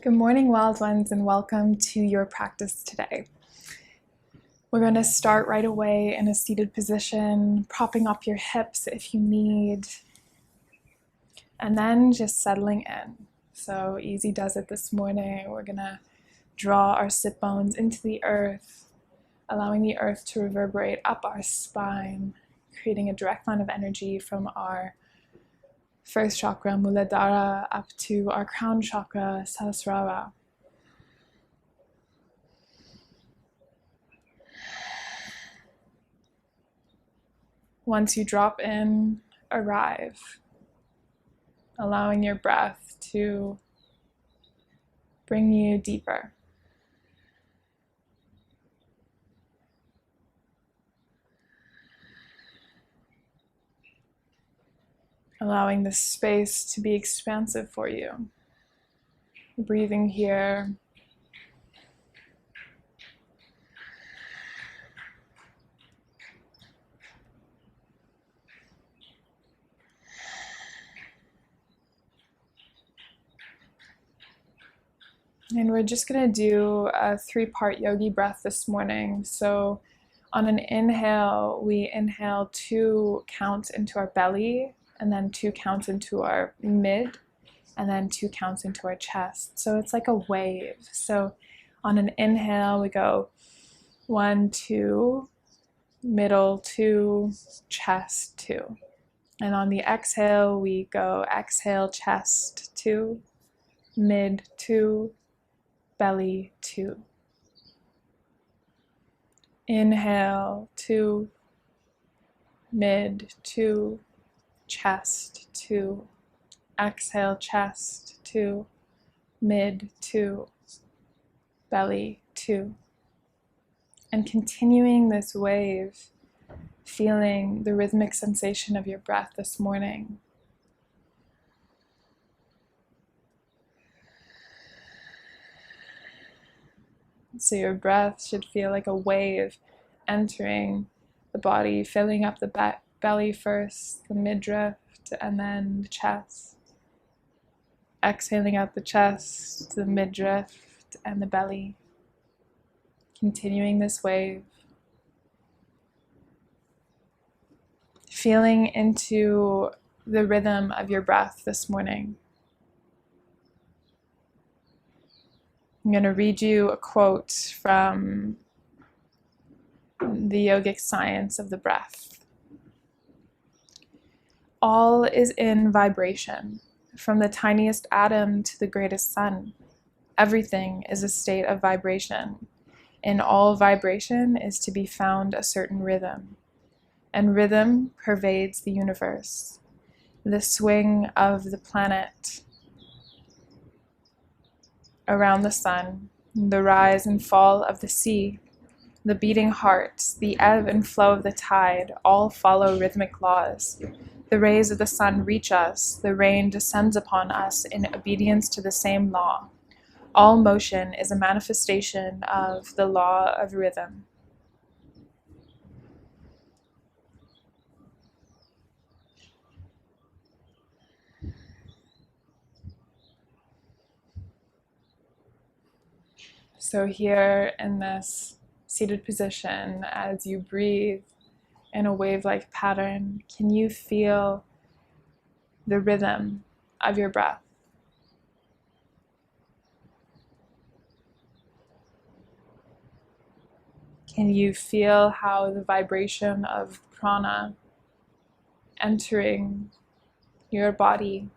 Good morning, wild ones, and welcome to your practice today. We're going to start right away in a seated position, propping up your hips if you need, and then just settling in. So easy does it this morning. We're going to draw our sit bones into the earth, allowing the earth to reverberate up our spine, creating a direct line of energy from our first chakra, Muladhara, up to our crown chakra, Sahasrara. Once you drop in, arrive, allowing your breath to bring you deeper. Allowing this space to be expansive for you. Breathing here. And we're just going to do a 3-part yogi breath this morning. So on an inhale, we inhale 2 counts into our belly, and then 2 counts into our mid, and then 2 counts into our chest. So it's like a wave. So on an inhale, we go 1, 2, middle 2, chest 2. And on the exhale, we go exhale, chest 2, mid 2, belly 2. Inhale 2, mid 2, chest 2. Exhale, chest 2, mid 2, belly 2. And continuing this wave, feeling the rhythmic sensation of your breath this morning. So your breath should feel like a wave entering the body, filling up the belly first, the midriff, and then the chest. Exhaling out the chest, the midriff, and the belly. Continuing this wave. Feeling into the rhythm of your breath this morning. I'm going to read you a quote from the yogic science of the breath. All is in vibration, from the tiniest atom to the greatest sun. Everything is a state of vibration. In all vibration is to be found a certain rhythm, and rhythm pervades the universe. The swing of the planet around the sun, the rise and fall of the sea, the beating heart, the ebb and flow of the tide, all follow rhythmic laws. The rays of the sun reach us, the rain descends upon us in obedience to the same law. All motion is a manifestation of the law of rhythm. So here in this seated position, as you breathe in a wave-like pattern, can you feel the rhythm of your breath? Can you feel how the vibration of prana entering your body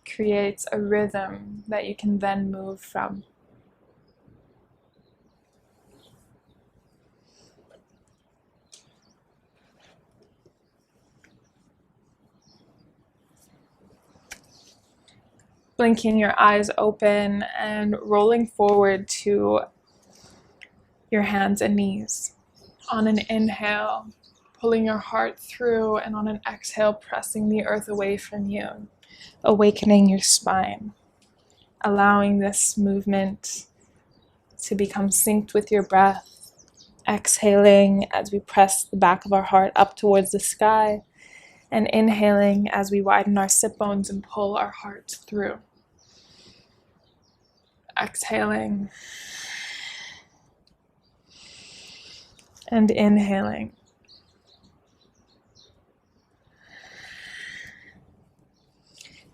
creates a rhythm that you can then move from? Blinking your eyes open and rolling forward to your hands and knees. On an inhale, pulling your heart through, and on an exhale, pressing the earth away from you, awakening your spine, allowing this movement to become synced with your breath. Exhaling as we press the back of our heart up towards the sky, and inhaling as we widen our sit bones and pull our heart through. exhaling, and inhaling.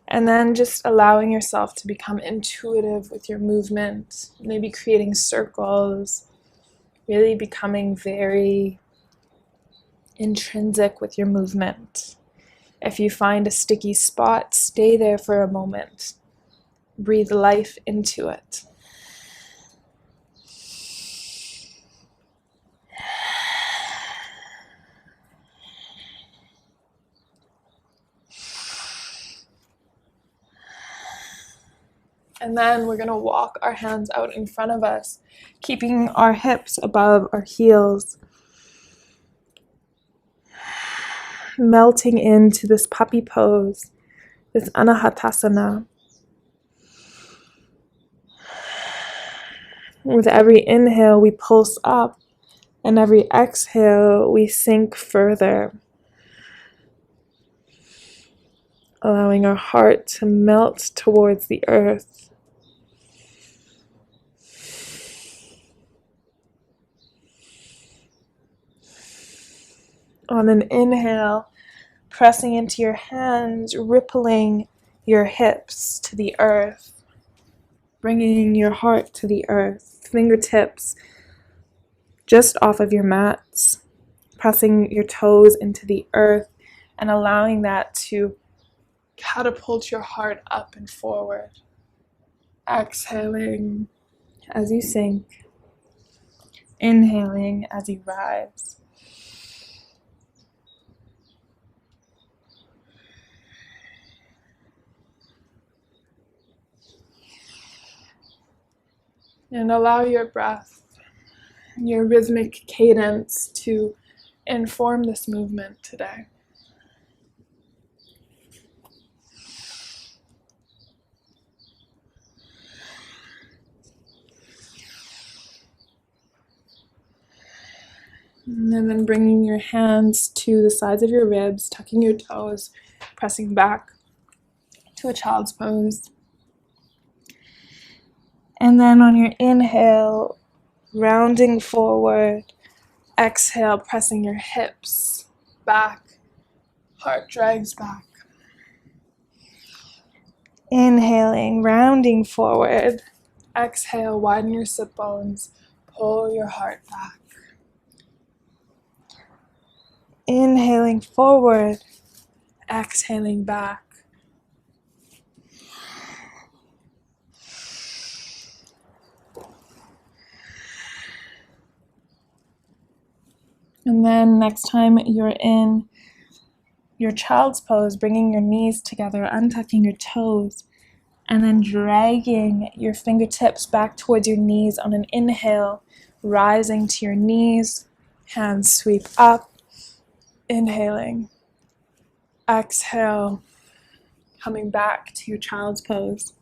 And then just allowing yourself to become intuitive with your movement, maybe creating circles, really becoming very intrinsic with your movement. If you find a sticky spot, stay there for a moment. Breathe life into it. And then we're going to walk our hands out in front of us, keeping our hips above our heels. Melting into this puppy pose, this anahatasana. With every inhale, we pulse up, and every exhale, we sink further. Allowing our heart to melt towards the earth. On an inhale, pressing into your hands, rippling your hips to the earth, bringing your heart to the earth, fingertips just off of your mats, pressing your toes into the earth and allowing that to catapult your heart up and forward. Exhaling as you sink, inhaling as you rise. And allow your breath, your rhythmic cadence to inform this movement today. And then bringing your hands to the sides of your ribs, tucking your toes, pressing back to a child's pose. And then on your inhale, rounding forward, exhale, pressing your hips back, heart drags back. Inhaling, rounding forward, exhale, widen your sit bones, pull your heart back. Inhaling forward, exhaling back. And then next time you're in your child's pose, bringing your knees together, untucking your toes, and then dragging your fingertips back towards your knees on an inhale, rising to your knees, hands sweep up, inhaling, exhale, coming back to your child's pose.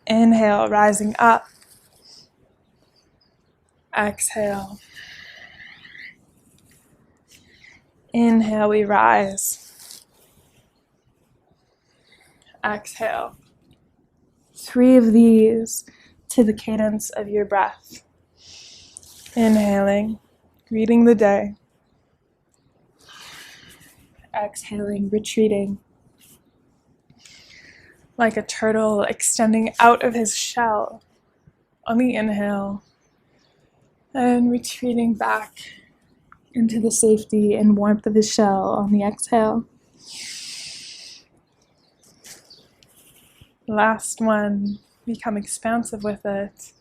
Inhale, rising up, exhale. Inhale, we rise. Exhale. 3 of these to the cadence of your breath. Inhaling, greeting the day. Exhaling, retreating. Like a turtle extending out of his shell on the inhale. And retreating back into the safety and warmth of his shell on the exhale. Last one, become expansive with it.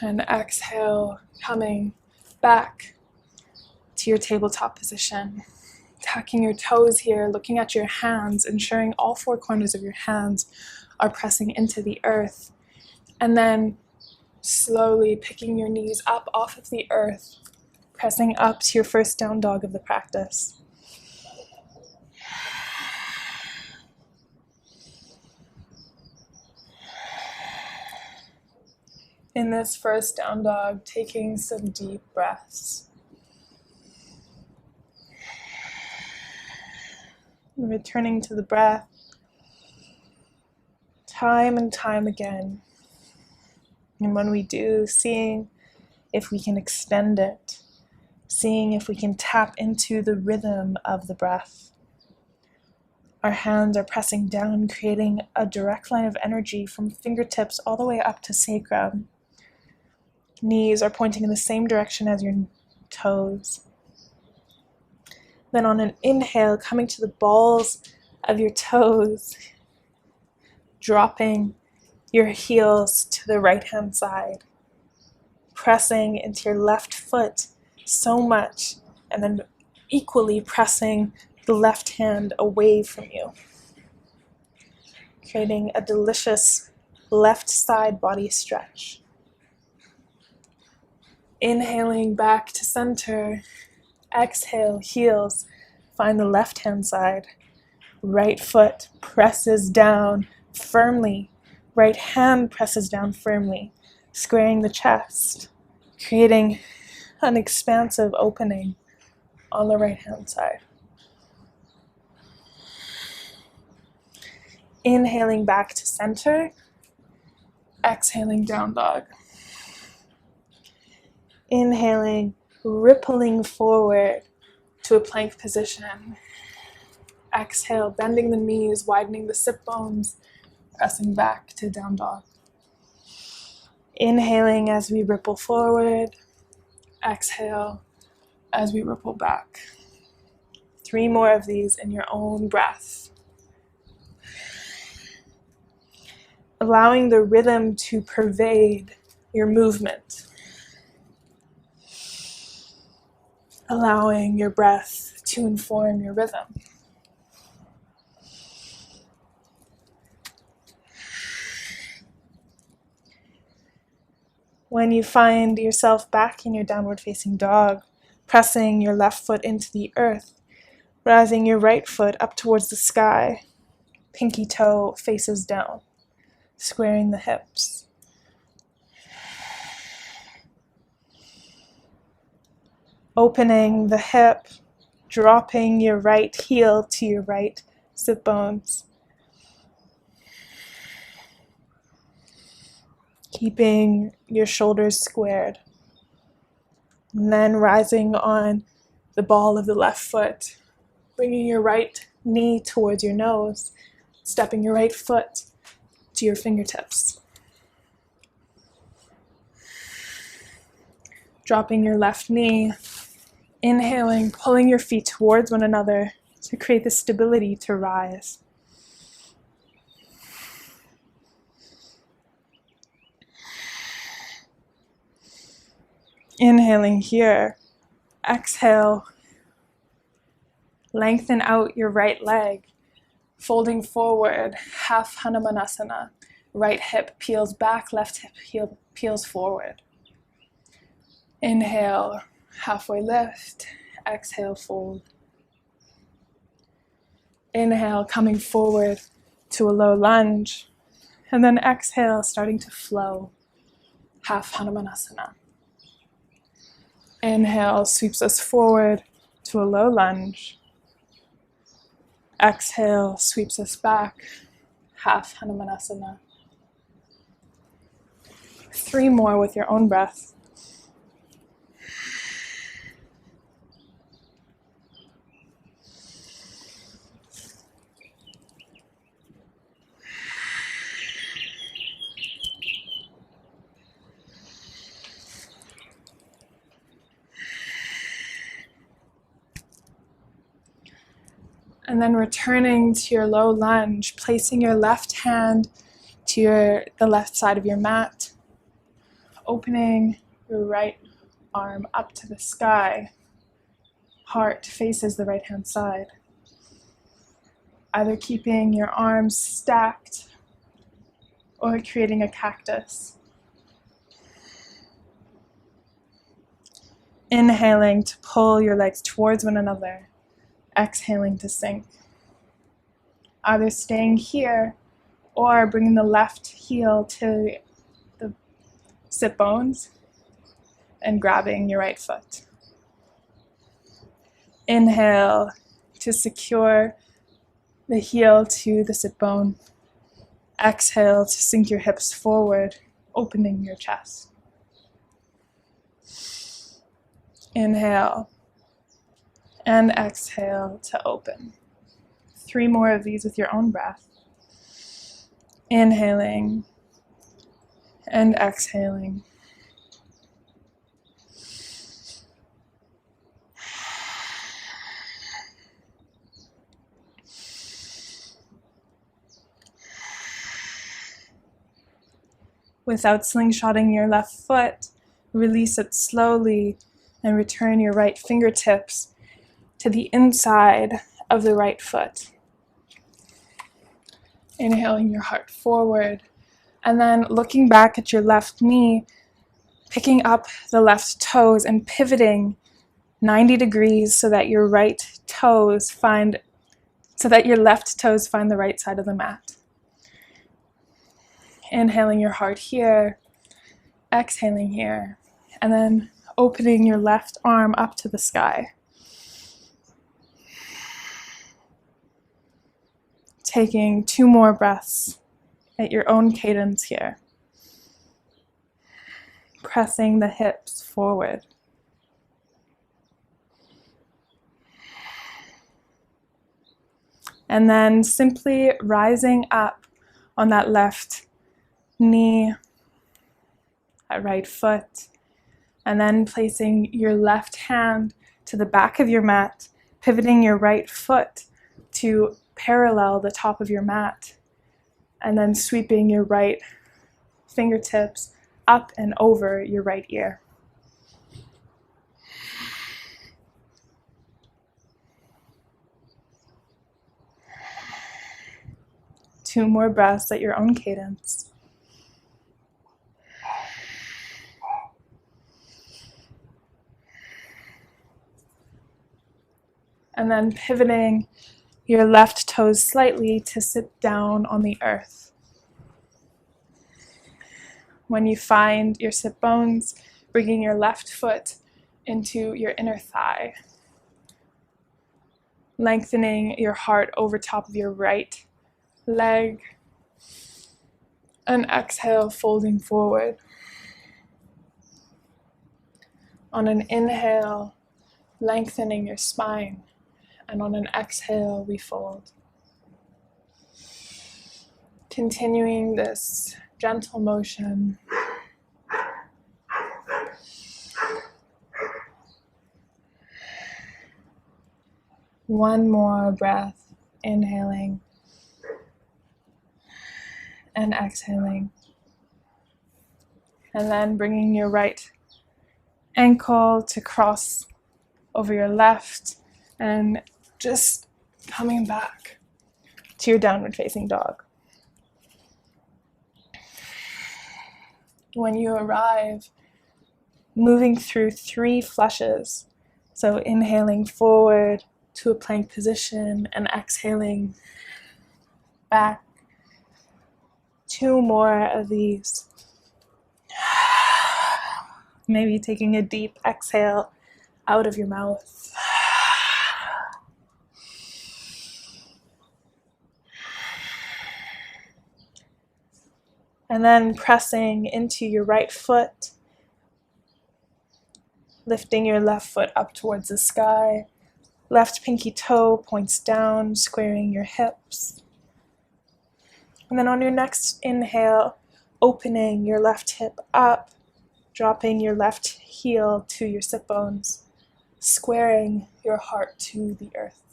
And exhale, coming back to your tabletop position. Tucking your toes here, looking at your hands, ensuring all 4 corners of your hands are pressing into the earth. And then slowly picking your knees up off of the earth, pressing up to your first down dog of the practice. In this first down dog, taking some deep breaths. Returning to the breath, time and time again. And when we do, seeing if we can extend it, seeing if we can tap into the rhythm of the breath. Our hands are pressing down, creating a direct line of energy from fingertips all the way up to sacrum. Knees are pointing in the same direction as your toes. Then on an inhale, coming to the balls of your toes, dropping your heels to the right-hand side, pressing into your left foot so much, and then equally pressing the left hand away from you, creating a delicious left side body stretch. Inhaling back to center, exhale, heels, find the left hand side. Right foot presses down firmly, right hand presses down firmly, squaring the chest, creating an expansive opening on the right hand side. Inhaling back to center, exhaling down dog. Inhaling, rippling forward to a plank position. Exhale, bending the knees, widening the sit bones, pressing back to down dog. Inhaling as we ripple forward. Exhale as we ripple back. 3 more of these in your own breath. Allowing the rhythm to pervade your movement. Allowing your breath to inform your rhythm. When you find yourself back in your downward facing dog, pressing your left foot into the earth, rising your right foot up towards the sky, pinky toe faces down, squaring the hips. Opening the hip, dropping your right heel to your right sit bones. Keeping your shoulders squared. And then rising on the ball of the left foot, bringing your right knee towards your nose, stepping your right foot to your fingertips. Dropping your left knee, inhaling, pulling your feet towards one another to create the stability to rise. Inhaling here, exhale, lengthen out your right leg, folding forward, half Hanumanasana. Right hip peels back, left hip peels forward. Inhale, halfway lift, exhale, fold. Inhale, coming forward to a low lunge, and then exhale, starting to flow, half Hanumanasana. Inhale sweeps us forward to a low lunge. Exhale sweeps us back, half Hanumanasana. 3 more with your own breath. And then returning to your low lunge, placing your left hand to the left side of your mat, opening your right arm up to the sky, heart faces the right hand side. Either keeping your arms stacked or creating a cactus. Inhaling to pull your legs towards one another. Exhaling to sink. Either staying here or bringing the left heel to the sit bones and grabbing your right foot. Inhale to secure the heel to the sit bone. Exhale to sink your hips forward, opening your chest. Inhale and exhale to open. 3 more of these with your own breath. Inhaling and exhaling. Without slingshotting your left foot, release it slowly and return your right fingertips to the inside of the right foot. Inhaling your heart forward, and then looking back at your left knee, picking up the left toes and pivoting 90 degrees so that your left toes find the right side of the mat. Inhaling your heart here, exhaling here, and then opening your left arm up to the sky. Taking 2 more breaths at your own cadence here. Pressing the hips forward. And then simply rising up on that left knee, that right foot, and then placing your left hand to the back of your mat, pivoting your right foot to parallel the top of your mat, and then sweeping your right fingertips up and over your right ear. Two more breaths at your own cadence. And then pivoting your left toes slightly to sit down on the earth. When you find your sit bones, bringing your left foot into your inner thigh. Lengthening your heart over top of your right leg. And exhale, folding forward. On an inhale, lengthening your spine. And on an exhale, we fold. Continuing this gentle motion. One more breath, inhaling and exhaling. And then bringing your right ankle to cross over your left and just coming back to your downward facing dog. When you arrive, moving through 3 flushes. So inhaling forward to a plank position and exhaling back. 2 more of these. Maybe taking a deep exhale out of your mouth. And then pressing into your right foot, lifting your left foot up towards the sky. Left pinky toe points down, squaring your hips. And then on your next inhale, opening your left hip up, dropping your left heel to your sit bones, squaring your heart to the earth.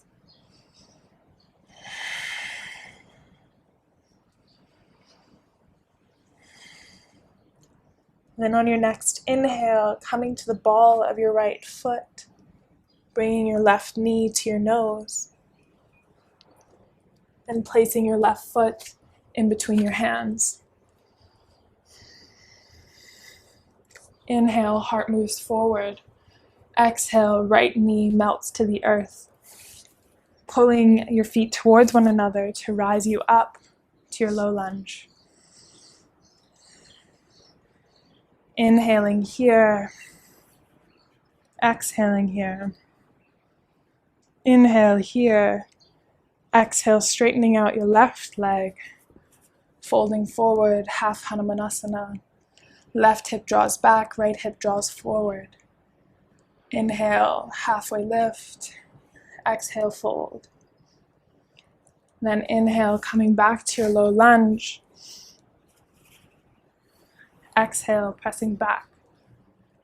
Then on your next inhale, coming to the ball of your right foot, bringing your left knee to your nose, and placing your left foot in between your hands. Inhale, heart moves forward. Exhale, right knee melts to the earth, pulling your feet towards one another to rise you up to your low lunge. Inhaling here, exhaling here. Inhale here, exhale, straightening out your left leg, folding forward, half Hanumanasana. Left hip draws back, right hip draws forward. Inhale, halfway lift. Exhale, fold. Then inhale, coming back to your low lunge. Exhale, pressing back,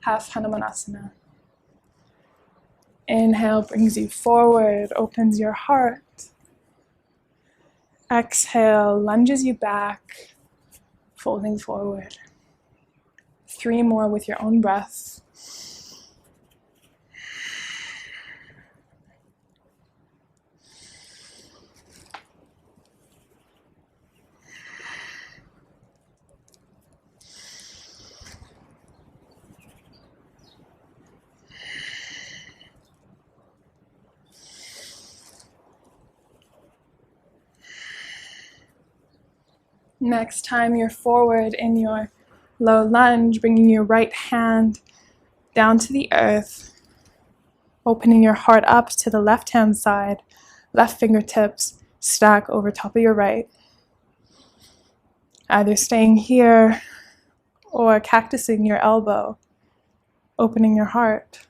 half Hanumanasana. Inhale brings you forward, opens your heart. Exhale, lunges you back, folding forward. 3 more with your own breath. Next time you're forward in your low lunge, bringing your right hand down to the earth, opening your heart up to the left hand side, left fingertips stack over top of your right. Either staying here or cactusing your elbow, opening your heart.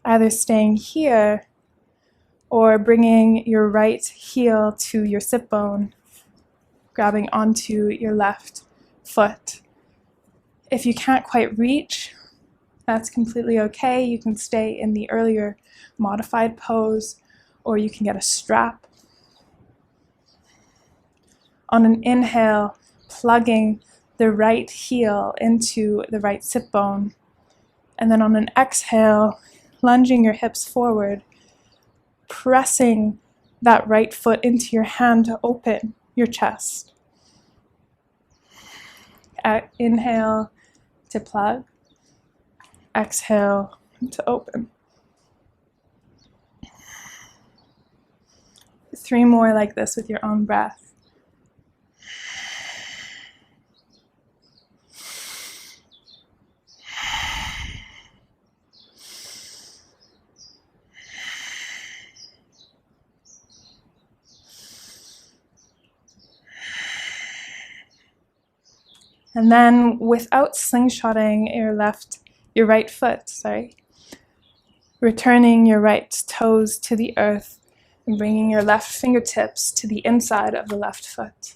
Either staying here or bringing your right heel to your sit bone, grabbing onto your left foot. If you can't quite reach, that's completely okay. You can stay in the earlier modified pose, or you can get a strap. On an inhale, plugging the right heel into the right sit bone, and then on an exhale, lunging your hips forward, pressing that right foot into your hand to open your chest. Inhale to plug, exhale to open. 3 more like this with your own breath. And then without slingshotting your right foot, returning your right toes to the earth and bringing your left fingertips to the inside of the left foot.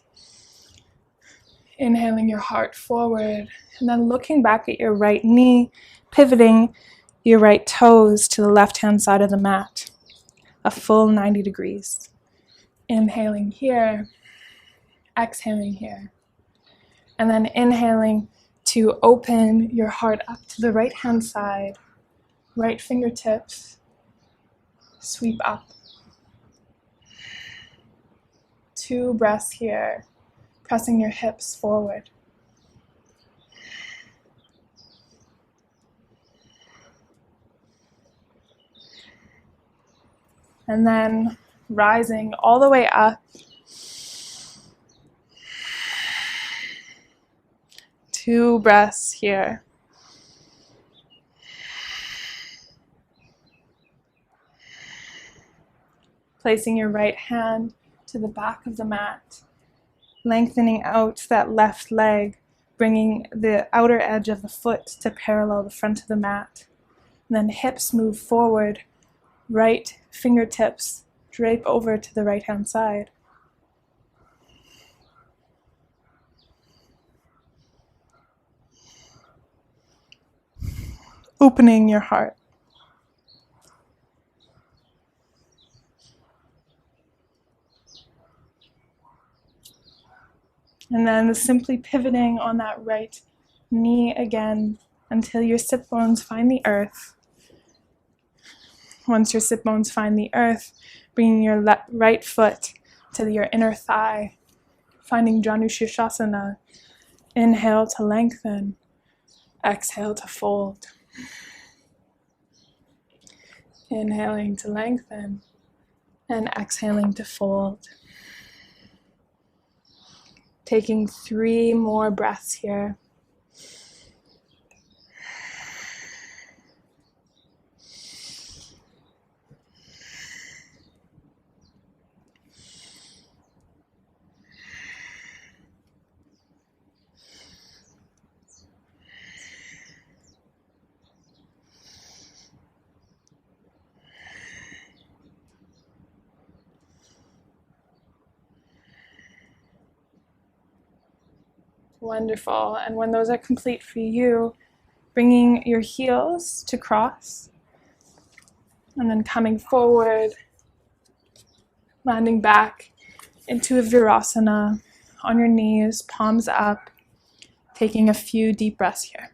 Inhaling your heart forward and then looking back at your right knee, pivoting your right toes to the left-hand side of the mat, a full 90 degrees. Inhaling here, exhaling here. And then inhaling to open your heart up to the right-hand side, right fingertips, sweep up. 2 breaths here, pressing your hips forward. And then rising all the way up. 2 breaths here. Placing your right hand to the back of the mat, lengthening out that left leg, bringing the outer edge of the foot to parallel the front of the mat. And then hips move forward, right fingertips drape over to the right-hand side. Opening your heart. And then simply pivoting on that right knee again until your sit bones find the earth. Once your sit bones find the earth, bringing your right foot to your inner thigh, finding Janu Shirshasana. Inhale to lengthen, exhale to fold. Inhaling to lengthen and exhaling to fold. Taking 3 more breaths here. Wonderful. And when those are complete for you, bringing your heels to cross, and then coming forward, landing back into a Virasana on your knees, palms up, taking a few deep breaths here.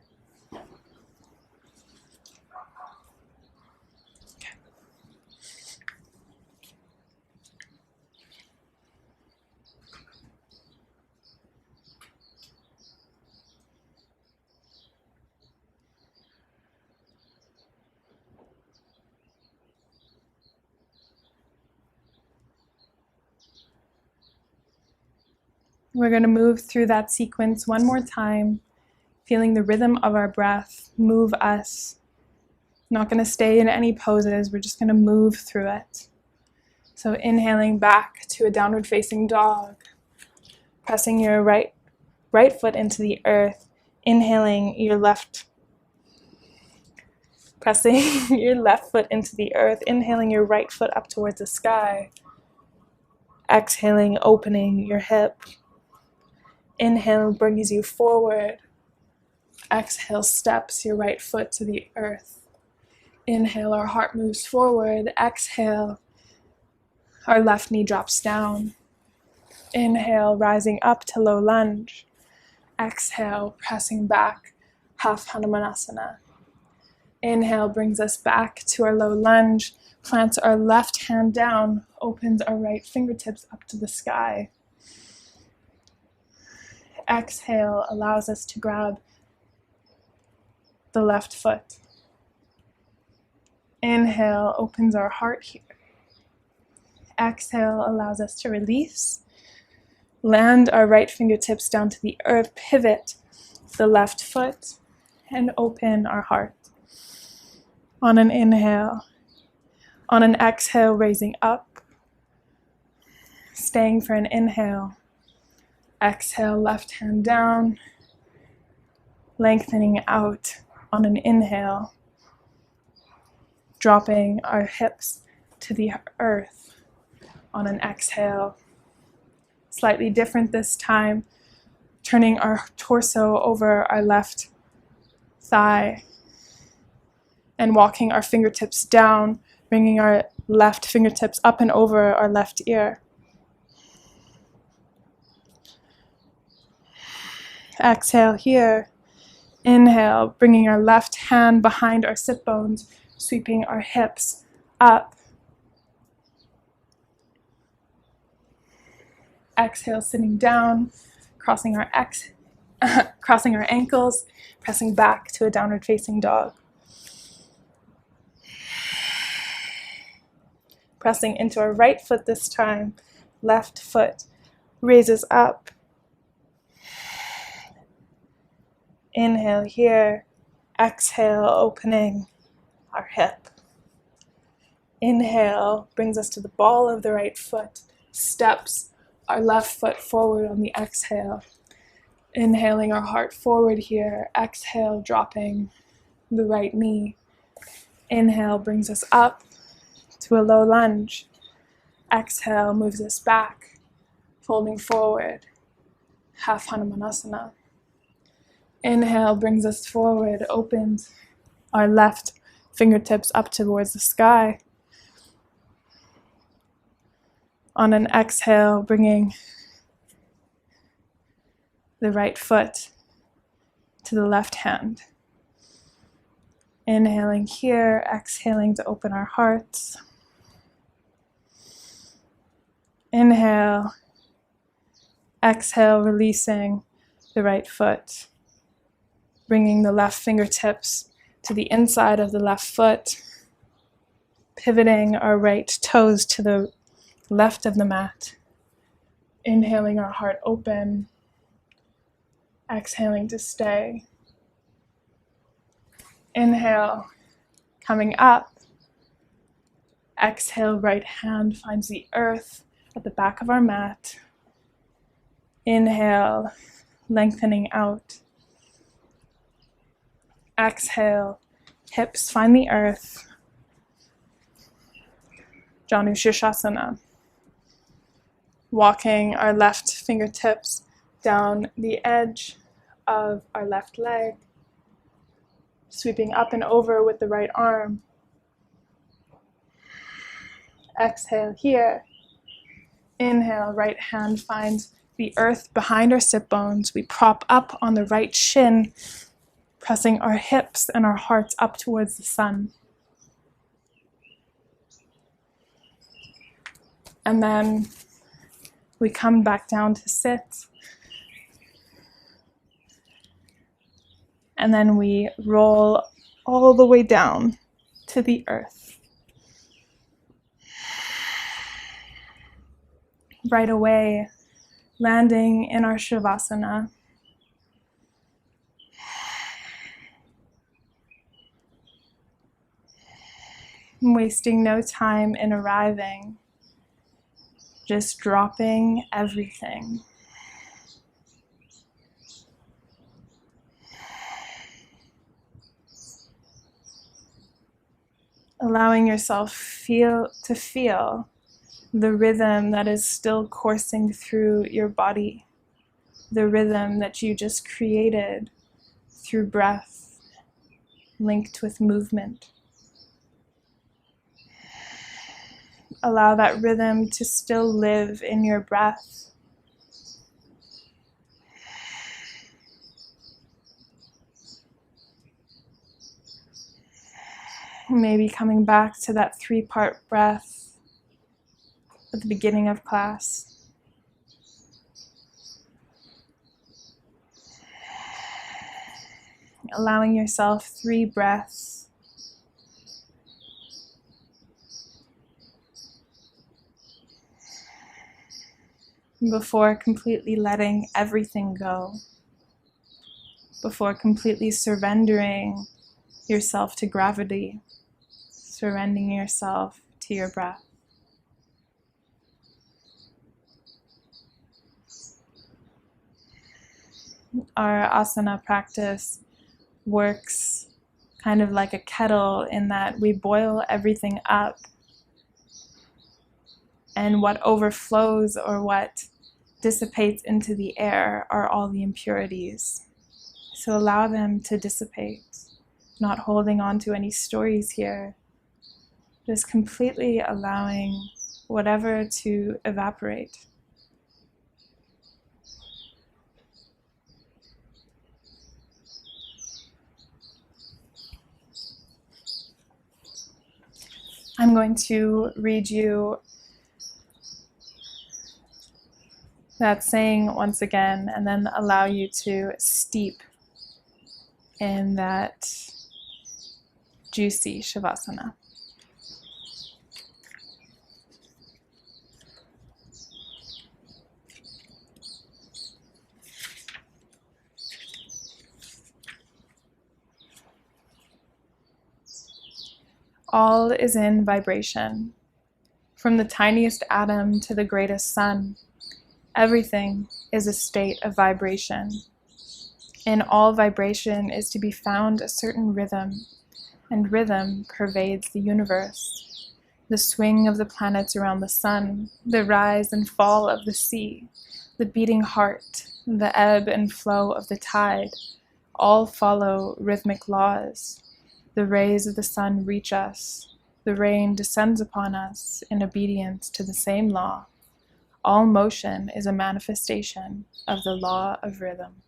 We're going to move through that sequence one more time, feeling the rhythm of our breath move us. Not going to stay in any poses, we're just going to move through it. So inhaling back to a downward facing dog, pressing your right foot into the earth, inhaling your left, pressing your left foot into the earth, inhaling your right foot up towards the sky, exhaling, opening your hip. Inhale brings you forward. Exhale steps your right foot to the earth. Inhale, our heart moves forward. Exhale, our left knee drops down. Inhale, rising up to low lunge. Exhale, pressing back, half Hanumanasana. Inhale brings us back to our low lunge. Plants our left hand down, opens our right fingertips up to the sky. Exhale allows us to grab the left foot. Inhale opens our heart here. Exhale allows us to release. Land our right fingertips down to the earth, pivot the left foot, and open our heart. On an inhale. On an exhale, raising up. Staying for an inhale. Exhale, left hand down, lengthening out on an inhale, dropping our hips to the earth on an exhale. Slightly different this time, turning our torso over our left thigh and walking our fingertips down, bringing our left fingertips up and over our left ear. Exhale here. Inhale, bringing our left hand behind our sit bones, sweeping our hips up. Exhale, sitting down, crossing our ankles, pressing back to a downward facing dog. Pressing into our right foot this time, left foot raises up. Inhale here, exhale, opening our hip. Inhale brings us to the ball of the right foot, steps our left foot forward on the exhale. Inhaling our heart forward here, exhale, dropping the right knee. Inhale brings us up to a low lunge. Exhale moves us back, folding forward, half Hanumanasana. Inhale brings us forward, opens our left fingertips up towards the sky. On an exhale, bringing the right foot to the left hand. Inhaling here, exhaling to open our hearts. Inhale, exhale, releasing the right foot. Bringing the left fingertips to the inside of the left foot, pivoting our right toes to the left of the mat. Inhaling our heart open, exhaling to stay. Inhale, coming up. Exhale, right hand finds the earth at the back of our mat. Inhale, lengthening out. Exhale, hips find the earth. Janu Shirshasana. Walking our left fingertips down the edge of our left leg, sweeping up and over with the right arm. Exhale here. Inhale, right hand finds the earth behind our sit bones. We prop up on the right shin, pressing our hips and our hearts up towards the sun. And then we come back down to sit. And then we roll all the way down to the earth. Right away, landing in our Shavasana. Wasting no time in arriving, just dropping everything. Allowing yourself to feel the rhythm that is still coursing through your body, the rhythm that you just created through breath, linked with movement. Allow that rhythm to still live in your breath. Maybe coming back to that 3-part breath at the beginning of class. Allowing yourself 3 breaths. Before completely letting everything go. Before completely surrendering yourself to gravity. Surrendering yourself to your breath. Our asana practice works kind of like a kettle in that we boil everything up, and what overflows or what dissipates into the air are all the impurities. So allow them to dissipate, not holding on to any stories here, just completely allowing whatever to evaporate. I'm going to read you that saying once again, and then allow you to steep in that juicy Shavasana. All is in vibration. From the tiniest atom to the greatest sun, everything is a state of vibration. In all vibration is to be found a certain rhythm, and rhythm pervades the universe. The swing of the planets around the sun, the rise and fall of the sea, the beating heart, the ebb and flow of the tide, all follow rhythmic laws. The rays of the sun reach us. The rain descends upon us in obedience to the same law. All motion is a manifestation of the law of rhythm.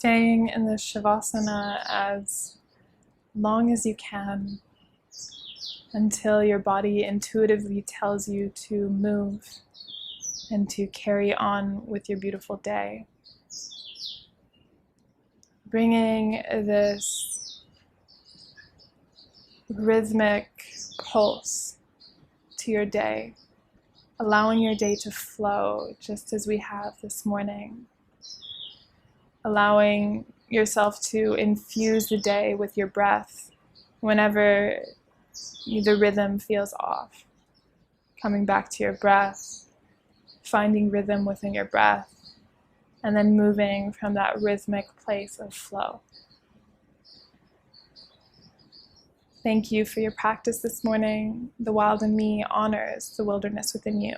staying in this Shavasana as long as you can until your body intuitively tells you to move and to carry on with your beautiful day. Bringing this rhythmic pulse to your day, allowing your day to flow just as we have this morning, allowing yourself to infuse the day with your breath whenever the rhythm feels off. Coming back to your breath, finding rhythm within your breath, and then moving from that rhythmic place of flow. Thank you for your practice this morning. The Wild in Me honors the wilderness within you.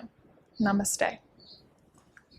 Namaste.